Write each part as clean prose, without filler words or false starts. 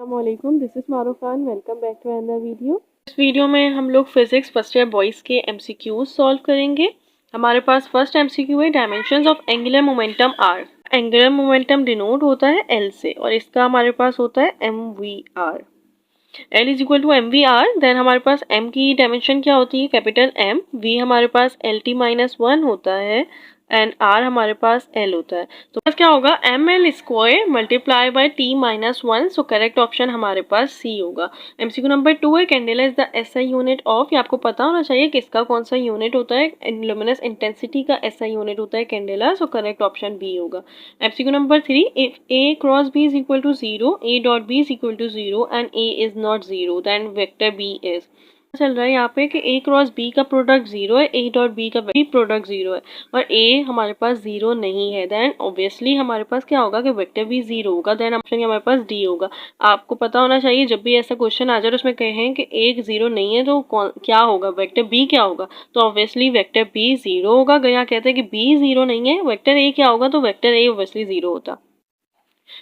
अस्सलामुअलैकुम, this is Maroof Khan. Welcome back to another video. इस video में हम लोग फिजिक्स फर्स्ट ईयर बॉयज़ के एमसीक्यूज सॉल्व करेंगे। हमारे पास फर्स्ट एमसीक्यू है, dimensions of angular momentum are. Angular momentum denote होता है एल से और इसका हमारे पास होता है M V R. L is equal to M V R. Then हमारे पास एम की डायमेंशन क्या होती है, कैपिटल एम। वी हमारे पास एल टी माइनस वन होता है एंड आर हमारे पास एल होता है। तो बस क्या होगा, M L square multiply by T minus one. So correct option हमारे पास सी होगा। एमसीक्यू नंबर 2 है, candela is the SI unit of. ये आपको पता होना चाहिए किसका कौन सा यूनिट होता है। लुमिनस इंटेंसिटी का एसआई यूनिट होता है candela. So correct option B होगा। MCQ number 3, if A cross B is equal to zero, A dot B is equal to zero and A is not zero, then vector B is. चल रहा है यहाँ पे कि A cross B का product zero है, A dot B का भी प्रोडक्ट जीरो है और ए हमारे पास जीरो नहीं है। देन ऑब्वियसली हमारे पास क्या होगा कि वेक्टर भी जीरो होगा। देन ऑप्शन हमारे पास डी होगा। आपको पता होना चाहिए जब भी ऐसा क्वेश्चन आ जाए उसमें कहें कि एक जीरो नहीं है तो क्या होगा, वेक्टर बी क्या होगा। तो ऑब्वियसली वेक्टर बी जीरो होगा। यहाँ कहते हैं कि बी जीरो नहीं है, वेक्टर ए क्या होगा, तो वेक्टर ए ऑब्वियसली जीरो होता।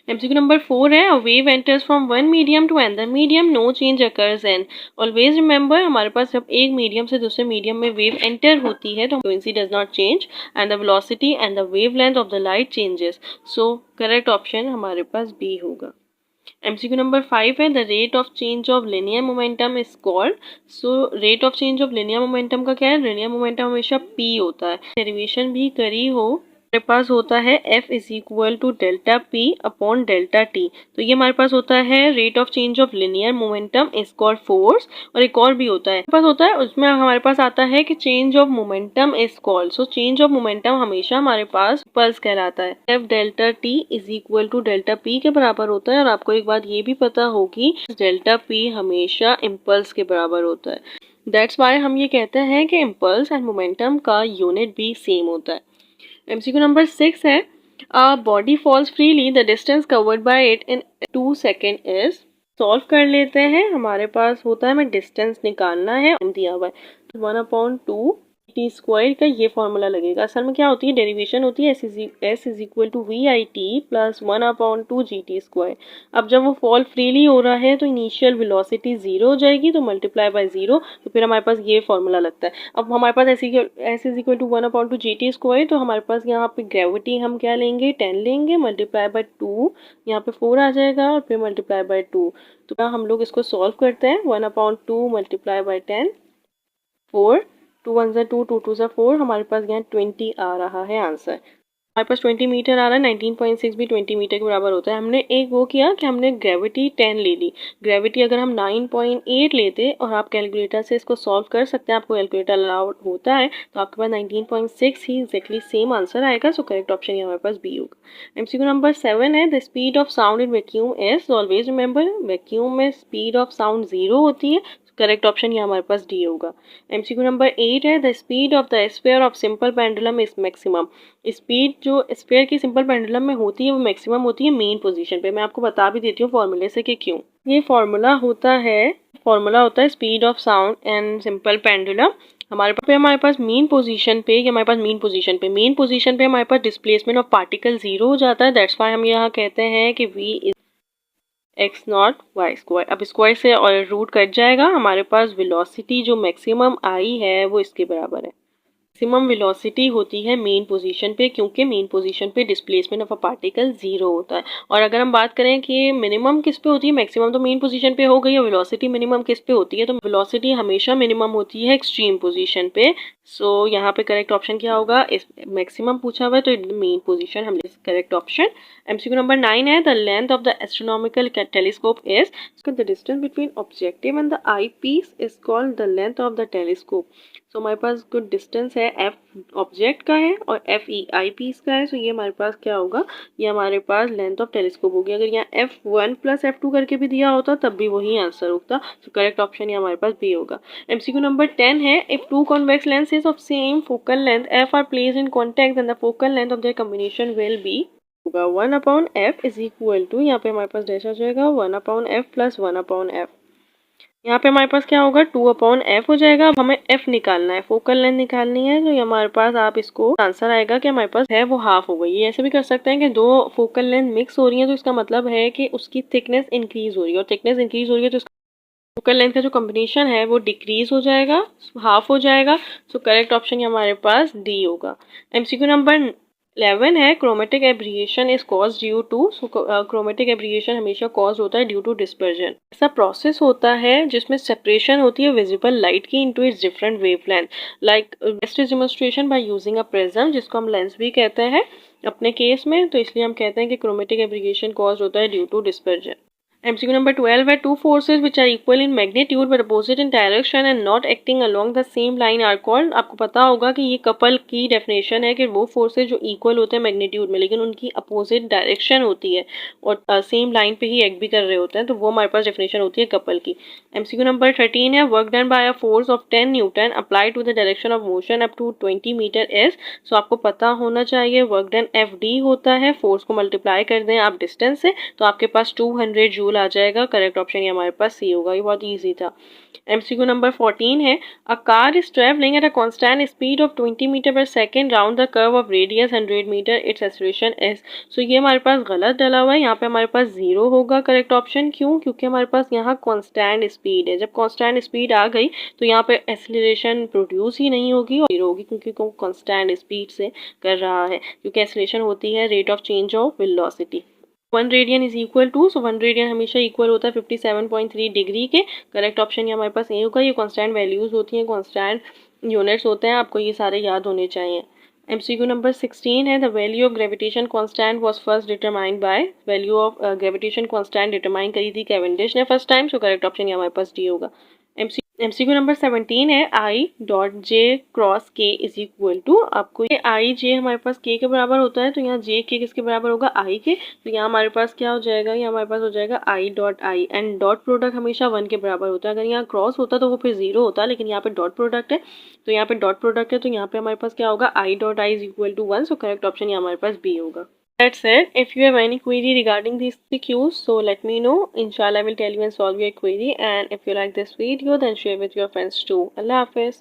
एमसीक्यू नंबर 4 है, a wave enters from one medium to another medium, no change occurs in. Always remember, हमारे पास जब एक मीडियम से दूसरे मीडियम में वेव एंटर होती है तो frequency does not change and the velocity and the wavelength of the light changes. So correct option हमारे पास बी होगा। एमसीक्यू नंबर 5 है, the rate of change of linear momentum is called. So rate of change of linear momentum का क्या है, linear momentum हमेशा P होता है। डेरिवेशन भी करी हो, हमारे पास होता है F is equal to delta P upon delta T. तो ये हमारे पास होता है rate of change of linear momentum is called force. और एक और भी होता है, हमारे पास होता है उसमें हमारे पास आता है कि change of momentum is called. So change of momentum हमेशा हमारे पास पल्स कहलाता है। F delta T is equal to delta P के बराबर होता है। और आपको एक बात ये भी पता होगी, डेल्टा पी हमेशा इम्पल्स के बराबर होता है। दैट्स वाई हम ये कहते हैं कि इम्पल्स एंड मोमेंटम का यूनिट भी सेम होता है। एमसीक्यू नंबर 6 है, a body falls freely, the distance covered by it in 2 second is. Solve कर लेते हैं। हमारे पास होता है हमें डिस्टेंस निकालना है, दिया हुआ है तो 1/2 टी स्क्वायर का ये फॉर्मूला लगेगा। असल में क्या होती है, डेरिवेशन होती है S is equal to V I T plus 1/2 G T square. अब जब वो फॉल फ्रीली हो रहा है तो इनिशियल वेलोसिटी जीरो हो जाएगी, तो मल्टीप्लाई बाय जीरो, तो फिर हमारे पास ये फॉर्मूला लगता है। अब हमारे पास S is equal to 1/2 G T square, तो हमारे पास यहाँ पे ग्रेविटी हम क्या लेंगे, 10 लेंगे, मल्टीप्लाई बाय 2, यहाँ पे 4 आ जाएगा और फिर मल्टीप्लाई बाय 2। तो हम लोग इसको सॉल्व करते हैं। 1/2 मल्टीप्लाई बाय 10, 4, 2 1 ज़ा 2, 2 2 ज़ा 4, हमारे पास यहाँ 20 आ रहा है आंसर। हमारे पास 20 मीटर आ रहा है, 19.6 भी 20 मीटर के बराबर होता है। हमने एक वो किया कि हमने ग्रेविटी 10 ले ली। ग्रेविटी अगर हम 9.8 लेते, और आप कैलकुलेटर से इसको सॉल्व कर सकते हैं, आपको कैलकुलेटर अलाउड होता है, तो आपके पास 19.6 ही एग्जैक्टली सेम आंसर आएगा। सो करेक्ट ऑप्शन ये हमारे पास बी होगा। एमसीक्यू नंबर 7 है, the speed of sound in vacuum is. Always remember, vacuum में स्पीड ऑफ साउंड जीरो होती है। करेक्ट ऑप्शन ये हमारे पास डी होगा। एमसीक्यू नंबर 8 है, the speed of the sphere of simple pendulum is maximum. Speed जो स्फीयर की सिंपल पेंडुलम में होती है वो मैक्सिमम होती है मेन पोजीशन पे। मैं आपको बता भी देती हूँ फॉर्मूले से कि क्यों। ये फॉर्मूला होता है speed of sound and simple pendulum. हमारे पास मेन पोजीशन पे हमारे पास डिस्प्लेसमेंट ऑफ पार्टिकल जीरो हो जाता है। दैट्स व्हाई हम यहाँ कहते हैं कि v is X naught Y square. अब स्क्वायर से और रूट कट जाएगा, हमारे पास वेलोसिटी जो मैक्सिमम आई है वो इसके बराबर है। मैक्सिमम वेलोसिटी होती है मेन पोजीशन पे, क्योंकि मेन पोजीशन पे displacement of a particle zero होता है। और अगर हम बात करें कि मिनिमम किस पे होती है, मैक्सिमम तो मेन पोजीशन पे हो गई और वेलोसिटी मिनिमम किस पे होती है, तो वेलोसिटी हमेशा मिनिमम होती है एक्सट्रीम पोजीशन पे। सो यहाँ पे करेक्ट ऑप्शन क्या होगा, इस मैक्सिमम पूछा हुआ है तो मेन पोजीशन हम करेक्ट ऑप्शन। एमसीक्यू नंबर 9 है, the length of the astronomical telescope is. The distance between objective and the eyepiece is called the length of the telescope. So हमारे पास कुछ डिस्टेंस है, एफ ऑब्जेक्ट का है और F E आई piece का है। सो ये हमारे पास क्या होगा, ये हमारे पास लेंथ ऑफ टेलीस्कोप होगी। अगर यहाँ F1 प्लस F2 करके भी दिया होता तब भी वही आंसर होता। सो करेक्ट ऑप्शन ये हमारे पास बी होगा। एमसीक्यू नंबर 10 है, if two convex lenses of same focal length F are placed in contact then the focal length of their combination will be. होगा 1/f इज इक्वल टू, यहाँ पे हमारे पास dash आ जाएगा 1/f प्लस 1/f। यहाँ पे हमारे पास क्या होगा, 2/f हो जाएगा। अब हमें f निकालना है, फोकल लेंथ निकालनी है, तो ये हमारे पास आप इसको आंसर आएगा कि हमारे पास है वो हाफ हो गई। ये ऐसे भी कर सकते हैं कि दो फोकल लेंथ मिक्स हो रही है तो इसका मतलब है कि उसकी थिकनेस इंक्रीज हो रही है, और थिकनेस इंक्रीज हो रही है तो फोकल लेंथ का जो कॉम्बिनेशन है वो डिक्रीज हो जाएगा, हाफ हो जाएगा। सो करेक्ट ऑप्शन हमारे पास डी होगा। एमसीक्यू नंबर 11 है, chromatic aberration is cause due to. Chromatic aberration हमेशा कॉज होता है ड्यू टू डिस्पर्जन। ऐसा प्रोसेस होता है जिसमें सेपरेशन होती है विजिबल लाइट की into its different wavelength. Like best is demonstration by using a prism, जिसको हम लेंस भी कहते हैं अपने केस में, तो इसलिए हम कहते हैं कि क्रोमेटिक एब्रिएशन कॉज होता है due to dispersion. MCQ number 12 है, two forces which are equal in magnitude but opposite in direction and not acting along the same line are called। आपको पता होगा कि ये कपल की डेफिनेशन है कि वो फोर्सेज जो इक्वल होते हैं मैग्नीट्यूड में लेकिन उनकी अपोजिट डायरेक्शन होती है और सेम लाइन पे ही एक्ट भी कर रहे होते हैं, तो वो हमारे पास डेफिनेशन होती है कपल की। MCQ नंबर 13 है, work done by a force of 10 newton applied to the direction of motion up to 20 metre is. So आपको पता होना चाहिए वर्क डन FD होता है, फोर्स को मल्टीप्लाई कर दें आप डिस्टेंस से तो आपके पास 200 जूल आ जाएगा। करेक्ट ऑप्शन ये हमारे पास सी होगा, ये बहुत इजी था। MCQ नंबर 14 है, a car is travelling at a constant speed of 20 metre per second round the curve of radius 100 metre, its acceleration is. So ये हमारे पास गलत डला हुआ है, यहाँ पे हमारे पास 0 होगा करेक्ट ऑप्शन। क्यों? क्योंकि हमारे पास यहाँ कांस्टेंट स्पीड है। जब कांस्टेंट स्पीड आ गई तो यहाँ पे एक्सेलरेशन प्रोड्यूस ही नहीं होगी और 0 होगी, क्योंकि वो कांस्टेंट स्पीड से कर रहा है, क्योंकि एक्सेलरेशन होती है rate of change of velocity. 1 radian is equal to, so 1 radian हमेशा इक्वल होता है 57.3 डिग्री के। करेक्ट ऑप्शन ये हमारे पास ए होगा। ये कांस्टेंट वैल्यूज होती हैं, कांस्टेंट यूनिट्स होते हैं, आपको ये सारे याद होने चाहिए। MCQ नंबर 16 है, the value of gravitation constant was first determined by. Value of gravitation constant determine करी थी कैवेंडिश ने फर्स्ट टाइम, सो करेक्ट ऑप्शन ये हमारे पास डी होगा। MCQ नंबर 17 है, आई डॉट जे क्रॉस के इज इक्वल टू। आपको ये आई जे हमारे पास के बराबर होता है, तो यहाँ जे के किसके बराबर होगा, आई के। तो यहाँ हमारे पास क्या हो जाएगा, ये हमारे पास हो जाएगा आई dot I, and dot product हमेशा 1 के बराबर होता है। अगर यहाँ क्रॉस होता तो वो फिर 0 होता, लेकिन यहाँ पे डॉट प्रोडक्ट है, तो यहाँ पे डॉट प्रोडक्ट है, तो यहाँ पे हमारे पास क्या होगा, I dot I is equal to 1। So correct option ये हमारे पास बी होगा। That's it. If you have any query regarding these CQs, so let me know. Inshallah, I will tell you and solve your query. And if you like this video, then share with your friends too. Allah Hafiz.